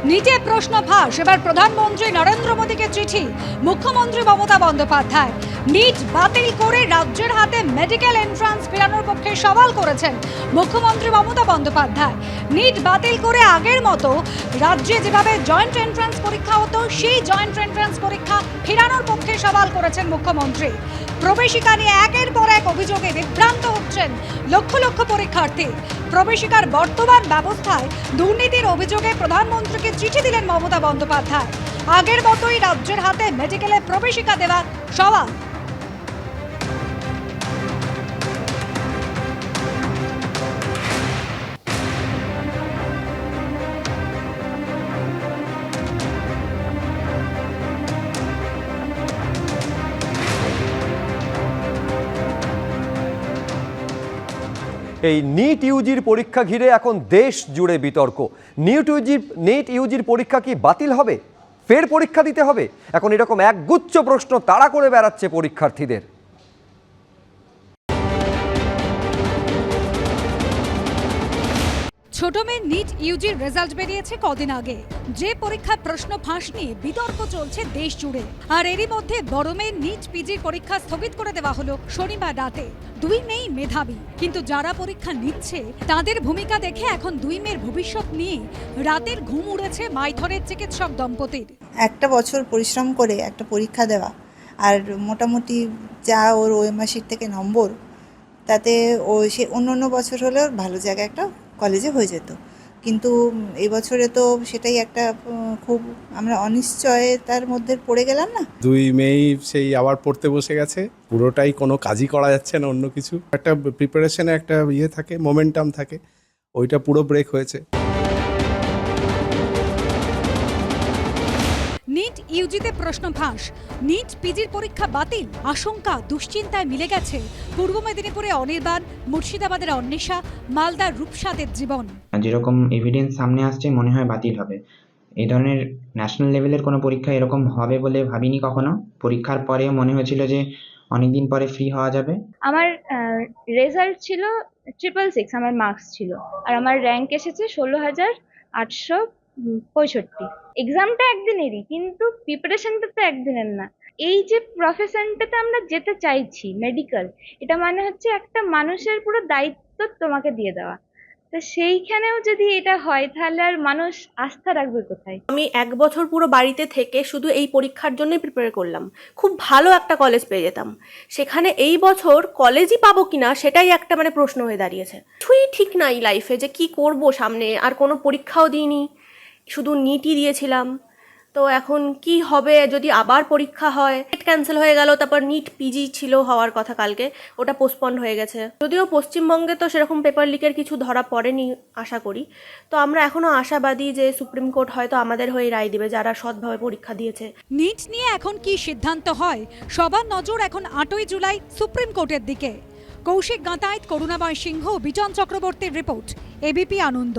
নিটে প্রশ্ন ফাঁস, এবার প্রধানমন্ত্রী নরেন্দ্র মোদীকে চিঠি। মুখ্যমন্ত্রী মমতা বন্দ্যোপাধ্যায় নিট বাতিল করে রাজ্যের হাতে মেডিকেল এন্ট্রান্স ফেরানোর পক্ষে সওয়াল করেছেন মুখ্যমন্ত্রী মমতা বন্দ্যোপাধ্যায়। নিট বাতিল করে আগের মতো রাজ্যে যেভাবে জয়েন্ট এন্ট্রান্স পরীক্ষা হতো সেই জয়েন্ট এন্ট্রান্স পরীক্ষা ফেরানোর পক্ষে সওয়াল করেছেন মুখ্যমন্ত্রী। প্রবেশিকা নিয়ে একের পর এক অভিযোগে বিভ্রান্ত হচ্ছেন লক্ষ লক্ষ পরীক্ষার্থী। প্রবেশিকার বর্তমান ব্যবস্থায় দুর্নীতির অভিযোগে প্রধানমন্ত্রীকে চিঠি দিলেন মমতা বন্দ্যোপাধ্যায়। আগের মতোই রাজ্যের হাতে মেডিকেলে প্রবেশিকা দেওয়া সওয়াল। এই নিট ইউজির পরীক্ষা ঘিরে এখন দেশ জুড়ে বিতর্ক। নিট ইউজির পরীক্ষা কি বাতিল হবে, ফের পরীক্ষা দিতে হবে? এখন এরকম একগুচ্ছ প্রশ্ন তাড়া করে বেড়াচ্ছে পরীক্ষার্থীদের। ছোট মেয়ে নিট ইউজির রেজাল্ট বেরিয়েছে কদিন আগে। যে পরীক্ষার প্রশ্ন ফাঁস নিয়ে বিতর্ক চলছে দেশ জুড়ে। আর এরই মধ্যে বড় মেয়ের নিট পিজির পরীক্ষা স্থগিত করে দেওয়া হলো শনিবার রাতে। দুই মেয়েই মেধাবী, কিন্তু যারা পরীক্ষা নিচ্ছে তাদের ভূমিকা দেখে এখন দুই মেয়ের ভবিষ্যৎ নিয়ে রাতের ঘুম উড়েছে মাইথনের চিকিৎসক দম্পতির। একটা বছর পরিশ্রম করে একটা পরীক্ষা দেওয়া, আর মোটামুটি যা ওর ওএমআর থেকে নম্বর, তাতে ও সে অন্য বছর হলেও ভালো জায়গায় একটা কলেজে হয়ে যেত। কিন্তু এই বছরে তো সেটাই একটা খুব আমরা অনিশ্চয়তার মধ্যে পড়ে গেলাম না। দুই মেয়েই সেই আবার পড়তে বসে গেছে, পুরোটাই কোনো কাজই করা যাচ্ছে না, অন্য কিছু একটা প্রিপারেশনে একটা থাকে, মোমেন্টাম থাকে, ওইটা পুরো ব্রেক হয়েছে। নিট ইউজিতে প্রশ্ন ফাঁস, নিট পিজির পরীক্ষা বাতিল, আশঙ্কা দুশ্চিন্তায় মিলে গেছে পূর্ব মেদিনীপুরে অনির্বাণ, মুর্শিদাবাদের অন্বেষা, মালদার রূপসাদের জীবন। যেরকম এভিডেন্স সামনে আসছে মনে হয় বাতিল হবে। এই ধরনের ন্যাশনাল লেভেলের কোনো পরীক্ষা এরকম হবে বলে ভাবিনি কখনো। পরীক্ষার পরেও মনে হয়েছিল যে অনেকদিন পরে ফ্রি হওয়া যাবে। আমার রেজাল্ট ছিল 666, আমার মার্কস ছিল, আর আমার র্যাঙ্ক এসেছে 16,865। এক্সামটা একদিনেরই, কিন্তু প্রিপারেশনটা তো একদিনের না। এই যে প্রফেশনটাতে আমরা যেতে চাইছি মেডিকেল, এটা মানে হচ্ছে একটা মানুষের পুরো দায়িত্ব তোমাকে দিয়ে দেওয়া। তো সেইখানেও যদি এটা হয় তাহলে আর মানুষ আস্থা রাখবে কোথায়? আমি 1 বছর পুরো বাড়িতে থেকে শুধু এই পরীক্ষার জন্যই প্রিপেয়ার করলাম। খুব ভালো একটা কলেজ পেয়ে যেতাম, সেখানে এই বছর কলেজই পাবো কিনা সেটাই একটা প্রশ্ন হয়ে দাঁড়িয়েছে। কিছুই ঠিক নাই লাইফে, যে কি করব সামনে। আর কোনো পরীক্ষাও দিইনি, শুধু নিটই দিয়েছিলাম। তো এখন কি হবে যদি আবার পরীক্ষা হয়? নেট ক্যান্সেল হয়ে গেল, তারপর নিট পিজি ছিল হওয়ার কথা কালকে, ওটা পোস্টপন্ড হয়ে গেছে। যদিও পশ্চিমবঙ্গে তো সেরকম পেপার লিকের কিছু ধরা পড়েনি আশা করি। তো আমরা এখনো আশাবাদী যে সুপ্রিম কোর্ট হয়তো আমাদের হয়ে রায় দিবে, যারা সৎভাবে পরীক্ষা দিয়েছে। নিট নিয়ে এখন কি সিদ্ধান্ত হয়, সবার নজর এখন 8ই জুলাই সুপ্রিম কোর্টের দিকে। কৌশিক গাঁতাইত, করুণাময় সিংহ, বিজন চক্রবর্তীর রিপোর্ট, এবিপি আনন্দ।